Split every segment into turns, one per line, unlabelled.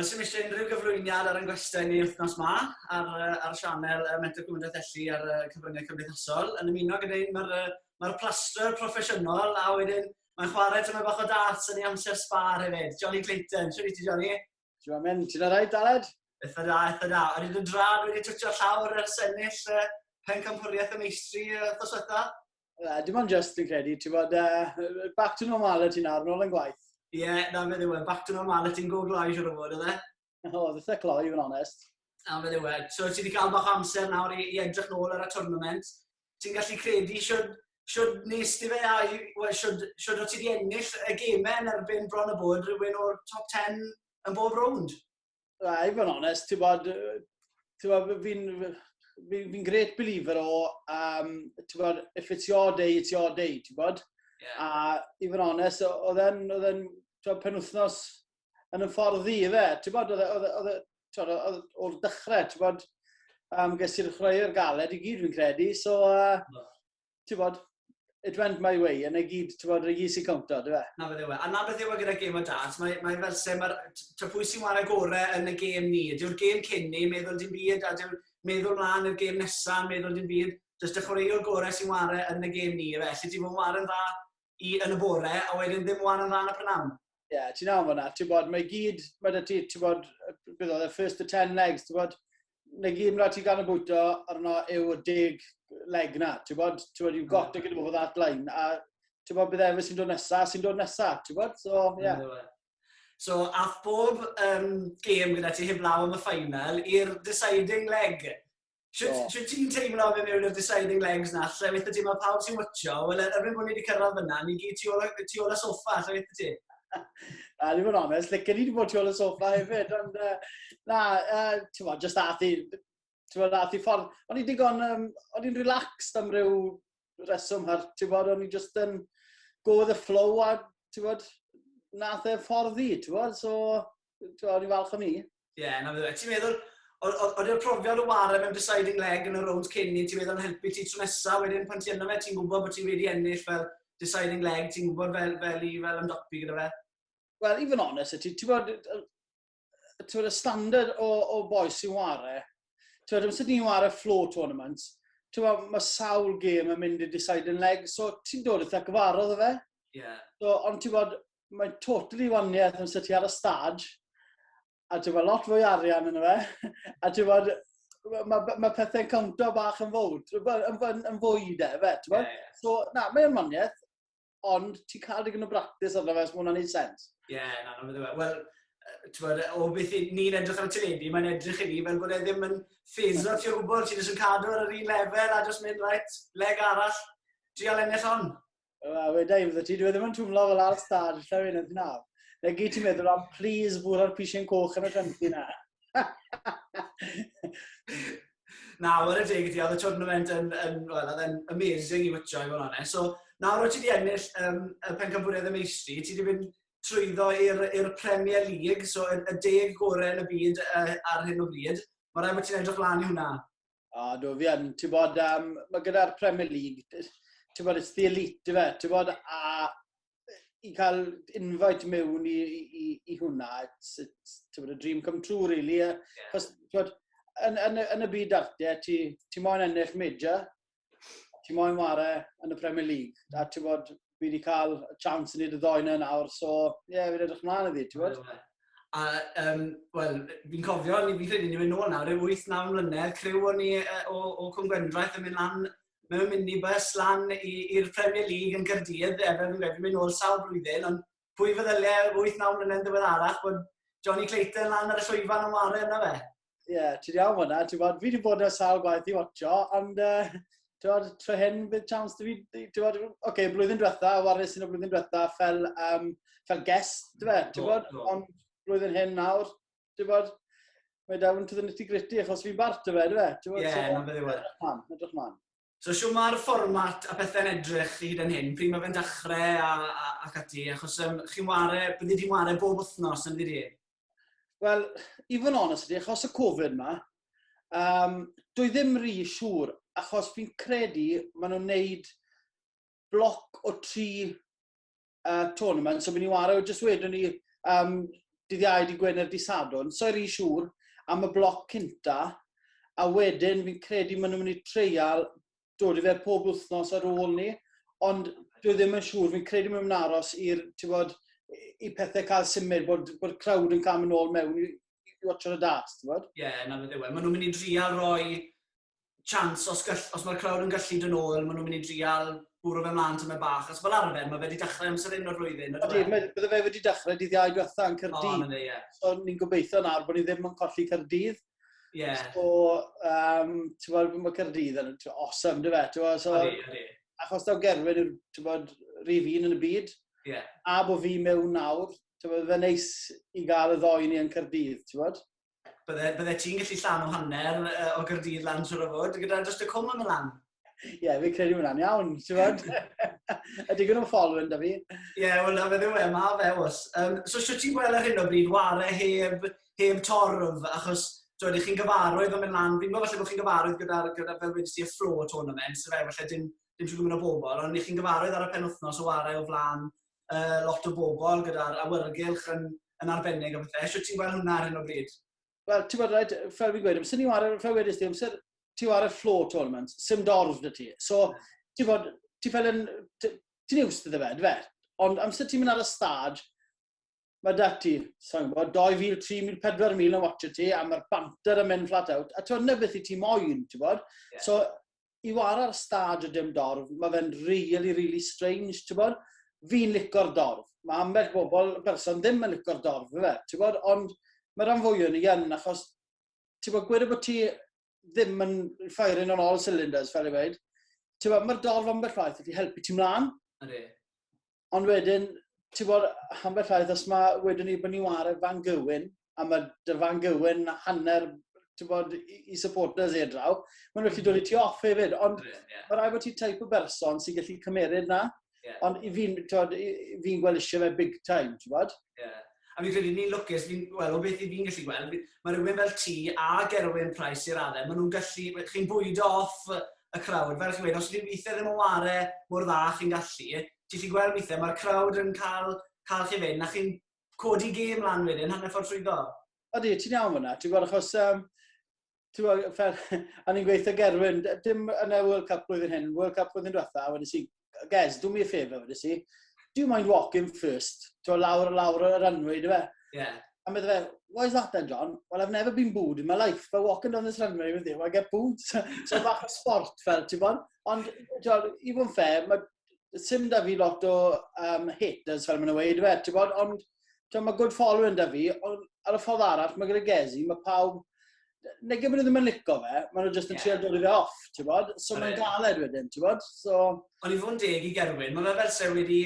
Wel, sy'n eisiau unrhyw gyflwyniad ar ein gwestiwn ni wythnos yma ar sianel Mentor Cwpan y Byd ar cyfryngau cymdeithasol. Yn ymuno gyda ni mae'r plaster proffesiynol a wedyn mae'n chwarae tyma bach o darts yn ei amser sbar hefyd. Jonny Clayton, siwr i ti, Jonny?
Ti'n mynd, ti'n rhaid, Daled?
Eitha da. A ni'n drad wedi twtio llawr ers ennill Pencampwriath y Meistri wythnos diwetha?
Dim ond just yn credu, ti'n bod back to normality nawr, nôl yn gwaith.
Ie, na fe ddiwedd, back to normality yn go gloi siwr o fod, ydy?
O, ddeitha cloi, yn onest.
Na fe ddiwedd. So, ti wedi cael bach amser nawr i edrych nôl ar y tournament. Ti'n gallu credu siwr nes ti fe a siwr o ti wedi ennill y gemau yn erbyn bron y bod rhywun o'r top 10 yn bob rownd?
I fod yn onest, ti'n bod fi'n great believer o, ti'n bod, if it's your day, it's your day, ti'n bod? Yeah. A i fod yn onest, oedd e'n penwythnos yn y ffordd i fe, ti'n bod, o'r dechrau, ti'n bod, ges i'r chwaraewr galed i gyd fi'n credu, so, ti'n bod, it went my way, yn ei gyd, ti'n bod, rhaid sy'n counto, dwi'n fe?
Na beth yw e. A na beth yw e gyda gêm o darts, mae fel se, pwy sy'n chwarae gorau yn y gêm ni. Dyw'r gêm cyn ni, meddwl dim byd, a dyw'r meddwl mlaen i'r gêm nesaf, meddwl dim byd, jyst y chwaraewr gorau sy'n chwarae yn y gêm ni, felly ti'n fod yn chwarae'n dda yn y bore, a wedyn ddim chwarae'n dda yn y prynawn. Ie,
ti'n awr fyna, ti'n bod, mae gyd, mae da ti, ti'n bod, bydd oedd y first to 10 legs, ti'n bod, neu gyd mae ti gan y bwyto arno yw y 10 leg na, ti'n bod, you've got to get over that line, a ti'n bod, bydd efo sy'n dod nesa, ti'n bod, so, ie. Yeah.
So, ath bob gêm gyda ti heblaw am y final i'r deciding leg. Siwt ti'n teimlo fe mewn i'r deciding legs na, lle weithio ti, mae pawb sy'n watcho, wel, erbyn bod ni wedi cyrraedd fyna, ni gyd tu ôl y soffa, lle weithio ti?
A ni'n bod onest, licen ni wedi bod tu ôl y soffa hefyd, ond ti'n bod, just athi ffordd, o'n i'n relaxed am ryw reswm har, ti'n bod, o'n i just yn go with the flow a, ti'n bod, nath e ffordd i, ti'n bod, so, o'n i'n falch am ni.
Ie, na fe, ti'n meddwl, oedd yw'r profiad o ware mewn deciding leg yn y rownd cyn ni, ti'n meddwl yn helpu ti tro nesaf, wedyn pan ti yna fe, ti'n gwybod bod ti wedi ennill fel deciding leg, ti'n gwybod fel ymdopi gyda fe?
Wel, i fod yn onest, ti'n bod y standard o boes sy'n ware, ti'n bod, amser ni'n ware flow tournaments, ti'n bod, mae sawl gêm yn mynd i deciding leg, so ti'n dod eitha gyfarodd o fe.
Ie.
So, ond ti'n bod, mae'n totally waniaeth amser ti ar y stage, a ti'n bod, lot fwy arian yn fe, a ti'n bod, mae pethau'n counto bach yn fawd, yn fwyd e, fe, ti'n bod? So, na, mae'n waniaeth, ond ti'n cael digon o bractis arno fe, so mae hwnna'n neud sens.
Ie, na, fe dweud. Wel, ti'n bod, o beth ni'n edrych ar y teledu, mae'n edrych i ni fel bod e ddim yn ffeso, ti'n gwybod, ti'n jyst yn cadw ar yr un lefel a jyst mynd, right, leg arall, trial ennill hon.
Wedai, fydda ti, dwi ddim yn twmlo fel ar stad, lle fi'n edrych nawr. Neu gyd ti'n meddwl am, please, bwr ar pisien coch yn y trympi na.
Na, wel y deg ti, oedd y tournament yn amazing i wytio, i fod yn onest. So, nawr o ti wedi ennill y Pencampwriath y Meistri, ti wedi mynd trwyddo i'r Premier League, so y 10 gorau yn y byd ar hyn o bryd. Mae rhaid bod ti'n edrych lan i hwnna.
Do, fi yn. Ti'n bod, mae gyda'r Premier League, ti'n bod, it's the elite, ti fe, ti'n bod, a i cael invite mewn i hwnna, ti'n bod, a dream come true, really. Cos, ti'n bod, yn y byd dartiau, ti moyn ennill major, ti moyn ware yn y Premier League, a ti'n bod, fi wedi cael y chance i wneud y ddoi yna nawr, so, ie, fi'n edrych mlaen iddi, ti'n bod?
A, wel, fi'n cofio, fi'n credu ni'n mynd nôl nawr, 8-9 mlynedd, criw o'n ni o Cwngwendraeth yn mynd lan mewn minibus lan i'r Premier League yn Gaerdydd, fi'n mynd nôl sawl blwyddyn, ond pwy feddyliau 8-9 mlynedd ddiweddarach bod Jonny Clayton lan ar y llwyfan yn ware yna fe?
Ie, ti'n iawn hwnna, ti'n bod, fi wedi bod yn sawl gwaith i watcho, ond ti'n bod, tro hyn bydd chance dy fi, ti'n bod, oce, blwyddyn diwetha, waris yn y blwyddyn diwetha fel guest, ti'n bod, ond blwyddyn hyn nawr, ti'n bod, mae down to the nitty-gritty, achos fi'n bart o fe, ti'n bod?
Ie, na beth yw e.
Edrych man.
So, siw mae'r fformat a pethau'n edrych hyd yn hyn, pryd mae fe'n dechrau ac ati, achos chi'n ware, byddi ti'n ware bob wythnos yn ddi?
Wel, i fod yn onest ydi, achos y Covid yma, dwi ddim rhi siŵr, achos fi'n credu maen nhw'n neud bloc o 3 tournament, so bydd ni'n ware, jyst wedyn ni dydd Iau di Gwener di Sadwrn, so ri siŵr am y bloc cynta, a wedyn fi'n credu maen nhw'n mynd i treial dod i fe pob wythnos ar ôl ni, ond dwi ddim yn siŵr, fi'n credu maen nhw'n aros i pethau cael symud, bod crowd yn cael mynd nôl mewn i watcho'r y das, ti'n bod?
Ie, na fe ddiwe. Maen nhw'n mynd i drial roi chance os mae'r crowd yn gallu dyn ôl, maen nhw'n mynd i drial bwrw fe mlaen tyme bach. Os fel arfer, mae fe wedi dechrau amser un o'r flwyddyn.
Bydde fe wedi dechrau dydd Iau diwetha yn Caerdydd. So ni'n gobeithio nawr bod ni ddim yn colli Caerdydd.
Ie.
So, ti'n bod, mae Caerdydd yn awesome, dy fe?
Odi.
Achos daw Gerwyn yw'r rif un yn y byd.
Ie.
A bod fi mewn nawr, fe neis i gael y ddoi ni yn Caerdydd, ti'n bod?
Bydde ti'n gallu llan o hanner o Gaerdydd lan trwy'r fod, gyda just y cwm am y lan?
Ie, fi credu hwnna'n iawn, ti'n bod? Ydy gyn nhw'n following da fi?
Ie, wel na fe ddiwe, ma fe os. So sio ti'n gweld ar hyn o bryd ware heb torf, achos ydych chi'n gyfarwydd am yn lan, fi'n gwybod falle bod chi'n gyfarwydd gyda fel wedi ti y flow tournament, so fe falle dim siw gwybod o bobl, ond chi'n gyfarwydd ar y penwthnos o ware o flan lot o bobl gyda'r awyrgylch yn arbennig o bethau. Sio ti'n gweld hwnna ar hyn o bryd? Wel,
ti'n bod rhaid, fel fi'n gweud, amser ni war, fel wedys ti, amser ti war y flow tournament, sim dorf da ti. So, ti'n bod, ti'n iwst iddo fe, dy fe? Ond amser ti'n mynd ar y stad, mae da ti, sa'n gwybod, 2,000, 3,000, 4,000 yn watch ti, a mae'r banter yn mynd flat out. A ti'n bod, beth i ti moyn, ti'n bod? So, i war ar y stad o dim dorf, mae fe'n really strange, ti'n bod? Fi'n licor dorf. Mae ambell bobl, person ddim yn licor dorf, fe, ti'n bod? Ond mae'r rhan fwy o'n i yn, achos ti'n bod, gweda bod ti ddim yn firing on all cylinders, fel i weid. Ti'n bod, mae'r dorf ambell ffaith wedi helpu ti mlaen.
Ydy.
Ond wedyn, ti'n bod, ambell ffaith, os mae wedyn ni bod ni wario Fan Gywyn, a mae dy Fan Gywyn hanner, ti'n bod, i supporters i draw, mae'n gallu dod i ti off hefyd. Ond mae rai bod ti type o berson sy'n gallu cymeryd na. Ond fi'n gweld eisiau fe big time, ti'n bod? A fi'n credu ni'n lwcus,
o beth i fi'n gallu gweld, mae rhywun fel ti a Gerwyn Price i'r adeg, maen nhw'n gallu, chi'n bwydo off y crowd, fel chi'n gweud, os chi'n weithio ddim o ware mor dda chi'n gallu, ti'n gweld weithio, mae'r crowd yn cael chi fynd, a chi'n codi gêm lan wedyn, hanner ffordd trwyddo.
Odi, ti'n iawn fyna, ti'n gweld achos, ti'n gweld, a ni'n gweithio Gerwyn, dim yn y World Cup blwyddyn hyn, World Cup blwyddyn diwetha, wedyn si, Gez, do me a favour, wedyn si, do you mind walking first? To lawr y runway, do fe?
Yeah.
And with fe, why is that then, John? Well, I've never been booed in my life, but walking down this runway with you, I get booed. So bach o sport fel, ti'n bod? Ond, John, i fod yn fair, mae sim da fi lot o haters fel ma'n weid, ti'n bod? Ond, John, mae good following da fi, ond ar y ffordd arall, mae gyda Gezi, mae pawb, neu gymryd ddim yn licio fe, maen nhw jyst yn trio dod i fe off, ti'n bod? So mae'n galed wedyn, ti'n bod?
Ond i fod yn deg i Gerwyn, mae fe fel se wedi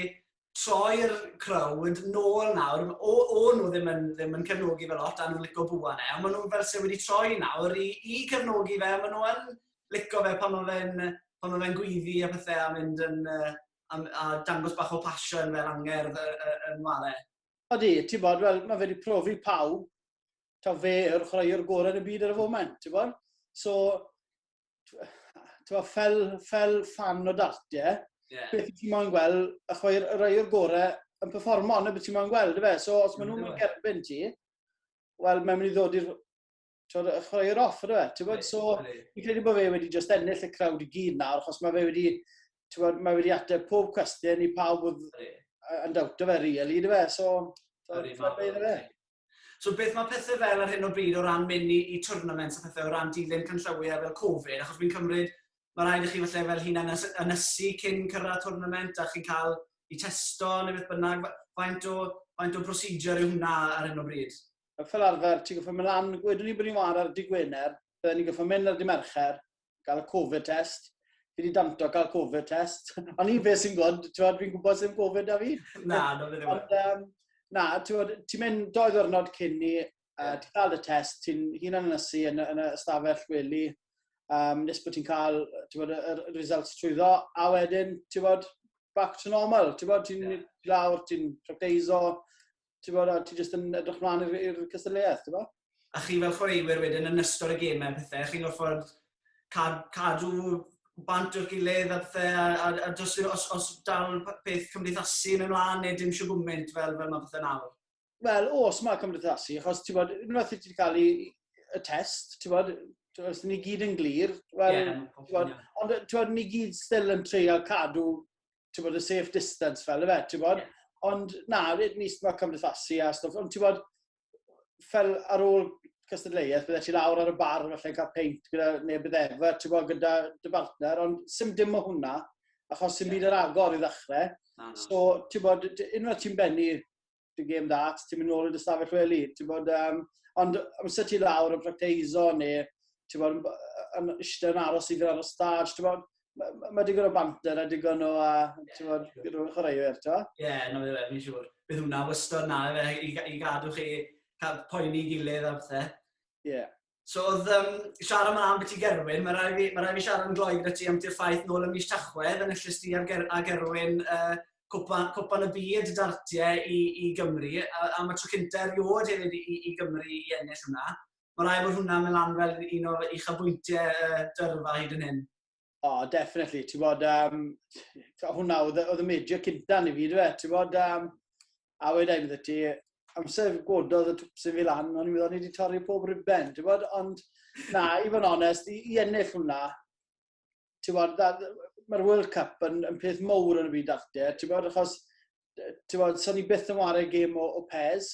troi'r crowd nôl nawr, o nhw ddim yn cefnogi fe lot a nhw'n licio bwa ne, ond maen nhw fel se wedi troi nawr i cefnogi fe, maen nhw yn licio fe pan mae fe'n gwyddi a pethau a mynd a dangos bach o passion fel angerdd yn ware.
Odi, ti'n bod, wel, mae fe wedi profi pawb, ta fe yw'r chwaraewr gorau yn y byd ar y foment, ti'n bod? So, ti'n bod, fel fan o dartiau, beth ti'n moyn gweld y chwaraewr gorau yn performo, ond beth ti'n moyn gweld, fe? So, os maen nhw'n mynd gerbyn ti, wel, mae'n mynd i ddod i'r chwaraewr off, fe? Ti'n bod? So, fi'n credu bod fe wedi just ennill y crowd i gyd nawr, achos mae fe wedi, ti'n bod, mae wedi ateb pob cwestiwn i pawb yn dawt o fe, really, fe? So,
So beth mae pethau fel ar hyn o bryd o ran mynd i tournaments a pethau o ran dilyn canllawiau fel Covid, achos fi'n cymryd, mae rhaid i chi falle fel hi'n ynysu cyn cyrraedd tournament a chi'n cael i testo neu beth bynnag, faint o procedure yw hwnna ar hyn o bryd?
Fel arfer, ti'n goffo mynd lan, wedyn ni bod ni'n war ar Dydd Gwener, byddwn ni'n goffo mynd ar Dydd Mercher, gael y Covid test, fi wedi danto gael Covid test, ond ni beth sy'n gwybod, fi'n gwybod sy'n Covid a fi.
Na, no fe ddim.
Na, ti'n mynd 2 ddiwrnod cyn ni, ti'n cael y test, ti'n hun yn ynysu yn y stafell weli, nes bod ti'n cael y results trwyddo, a wedyn, ti'n bod, back to normal, ti'n bod, ti'n lawr, ti'n practeiso, ti'n bod, ti'n just yn edrych mlaen i'r cystadleuaeth, ti'n bod?
A chi fel chwaraewyr wedyn yn ystod y gemau pethau, chi'n gorfod cadw bant o'r gilydd a pethau, a os dal peth cymdeithasu mewn mlaen neu dim siw gwmynt fel mae pethau nawr?
Wel, os mae cymdeithasu, achos ti'n bod, unwaith i ti wedi cael y test, ti'n bod, os ni gyd yn glir, wel, ond ti'n bod, ni gyd still yn treul cadw, ti'n bod, y safe distance fel y fe, ti'n bod, ond na, nis mae cymdeithasu a stwff, ond ti'n bod, fel ar ôl cystadleuaeth, bydde ti lawr ar y bar, falle cael peint gyda neb efa, ti'n bod, gyda dy bartner, ond sim dim o hwnna, achos sy'n byd yr agor i ddechrau. So, ti'n bod, unwaith ti'n bennu dy game darts, ti'n mynd nôl i dy stafell wely, ti'n bod, ond amser ti lawr yn practeiso, neu, ti'n bod, yn eistedd yn aros i fydd ar y stage, ti'n bod, mae digon o banter a digon o, ti'n bod, gyda'r chwaraewr, ti'n bod?
Ie, na fe, fi'n siŵr. Bydd hwnna wystod na, i gadw chi cael poeni gilydd a bethau.
Ie.
So, oedd siarad am beth i Gerwyn, mae rai fi siarad yn gloi gyda ti am ti'r ffaith nôl yn mis Tachwedd, yn ellys ti a Gerwyn Cwpan y Byd, dartiau i Gymru, a mae tro cynta eriod hefyd i Gymru i ennill hwnna. Mae rai bod hwnna'n mynd lan fel un o uchafbwyntiau dyrfa hyd yn hyn.
O, definitely. Ti'n bod, hwnna oedd y media cynta ni fi, dwi. Ti'n bod, a wedyn ydw ti, amser gododd y twpsyn fi lan, ond mi ddod ni wedi torri pob ribben, ti'n bod, ond na, i fod yn onest, i ennill hwnna, ti'n bod, mae'r World Cup yn peth mowr yn y byd dartiau, ti'n bod, achos, ti'n bod, so ni byth yn wario gêm o pes,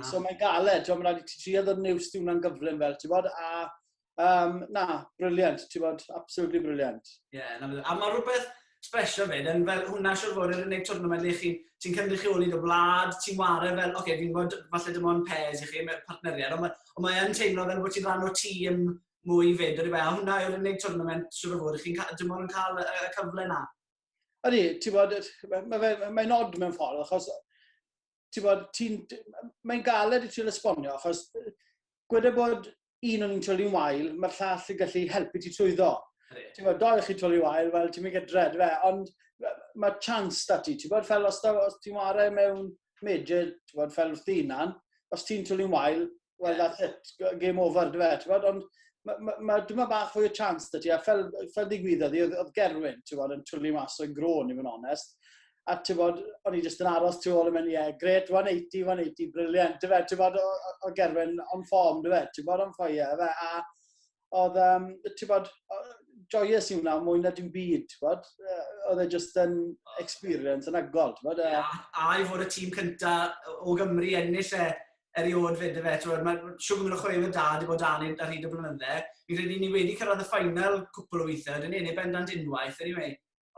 so mae'n galed, ti'n bod, mae'n rhaid i ti trio ddod news di hwnna'n gyflym fel, ti'n bod, a na, briliant, ti'n bod, absolutely briliant.
Ie, a mae rhywbeth special fyd, yn fel hwnna siwr fod yn unig twrnament le ti'n cynrychioli dy wlad, ti'n wario fel, oce, fi'n gwybod falle dim ond pes i chi, mewn partneriad, ond mae'n teimlo fel bod ti'n rhan o tîm mwy fyd, a hwnna yw'r unig twrnament siwr fod, chi'n dim ond yn cael y cyfle na.
Ydy, ti'n bod, mae'n odd mewn ffordd, achos, ti'n bod, mae'n galed i ti'n esbonio, achos, gweda bod un o'n i'n twli'n wael, mae'r llall yn gallu helpu ti trwyddo. Ti'n bod, doi chi twli'n wael, wel, ti'n mynd gydred, ond mae chance da ti, ti'n bod, fel os ti'n wario mewn major, ti'n bod, fel wrth unan, os ti'n twli'n wael, well, that's it, game over, ti'n bod, ond dyma bach fwy o chance da ti, a fel ddigwyddodd i, oedd Gerwyn, ti'n bod, yn twli mas o'n grôn, i fod yn onest, a ti'n bod, o'n i jyst yn aros tu ôl yn mynd, great, 180, brilliant, ti'n bod, o Gerwyn on form, ti'n bod, on fire, a oedd, ti'n bod, joyous i hwnna, mwy na dim byd, ti'n bod, oedd e jyst yn experience, yn agol, ti'n bod.
A i fod y tîm cynta o Gymru ennill eriod fyd, mae'n siwr mynd o chwaraewr da wedi bod dan ar hyd y blynydde. Fi'n credu ni wedi cyrraedd y final cwpl o weithiau, dyn ni bendant unwaith,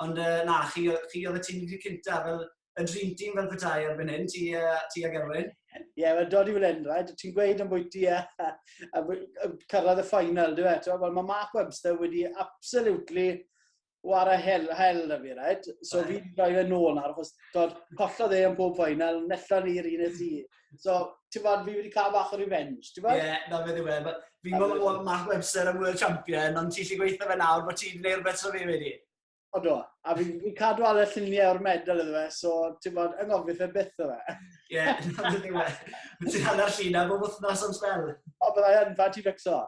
ond na, chi oedd y tîm cynta fel y dream team fel petai erbyn hyn, ti a Gerwyn.
Ie, mae'n dod i fel endraid, ti'n gweud am bwyty a cyrraedd y final, dwi'n meddwl. Mae Mark Webster wedi absolutely wara hell na fi, right? So fi'n rhoi fe nôl nawr, achos collodd e yn pob final, nellon ni'r un y ti. So, ti'n bod, fi wedi cael bach o revenge, ti'n bod?
Ie, na fe ddiwedd. Fi'n gwybod Mark Webster yn World Champion, ond ti'n gweithio fe nawr bod ti'n gwneud rhywbeth so fi wedi.
O do, a fi'n cadw al y lluniau o'r medal iddo fe, so ti'n bod, yngofio fe byth o fe.
Ie, na fe ddiwedd. Ti'n hanner lluna bob wythnos am spel.
O, byddai yn, fa ti'n fixo.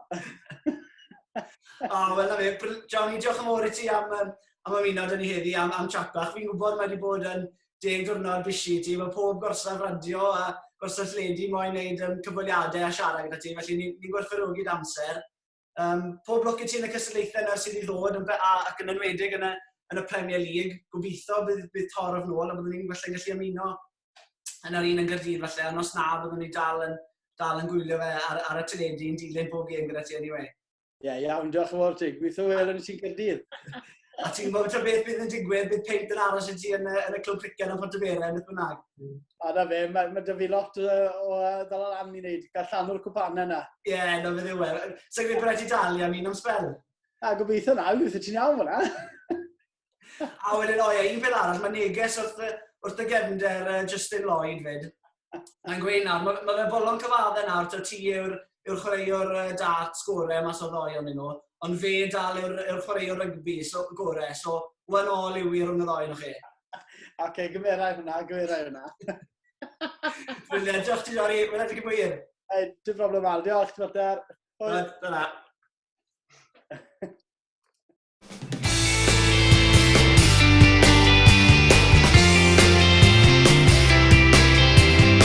O, wel na fe, Jonny, diolch yn fawr i ti am ymuno dyn ni heddi, am chatbach. Fi'n gwybod mae wedi bod yn 10 diwrnod bisi ti, mae pob gorsaf radio a gorsaf lledu moyn wneud cyfweliadau a siarad gyda ti, felly ni'n gwerthfawrogi amser. Pob lwc i ti yn y cystadlaethau yna sydd i ddod, ac yn enwedig yn y Premier League. Gobeithio bydd torf nôl, a byddwn ni'n gallu ymuno yn yr un yn Gaerdydd falle, a nos na byddwn ni dal yn gwylio fe ar y teledu yn dilyn pob gêm gyda ti anyway.
Ie, iawn, diolch yn fawr ti. Gweithio welwn i ti'n Gaerdydd.
A ti'n gwybod beth bydd yn digwydd, bydd peint yn aros i ti yn y clwb criced yn Pontevedra, beth bynnag.
A da fe, mae dy fi lot o ddal am i wneud, gael llanw'r cwpanau yna.
Ie, na fe ddiwe. Sa'n gwybod beth i dalu am un am spel?
A gobeithio na, gobeithio ti'n iawn fyna.
A wedyn, un peth arall, mae neges wrth y gefnder Justin Lloyd fyd. Na'n gweud nawr, mae fe bolon cyfaddau nawr, ti yw'r chwaraewr darts gorau mas o ddoi o'n nhw, ond fe dal yw'r chwaraewr rygbi gorau, so one all yw i rhwng y ddoi nhw chi.
Oce, gymerau hwnna.
Briliant, diolch ti Jonny, wnaeth i gybwyr.
Dim problem al, diolch, ti'n fater.
Dyna.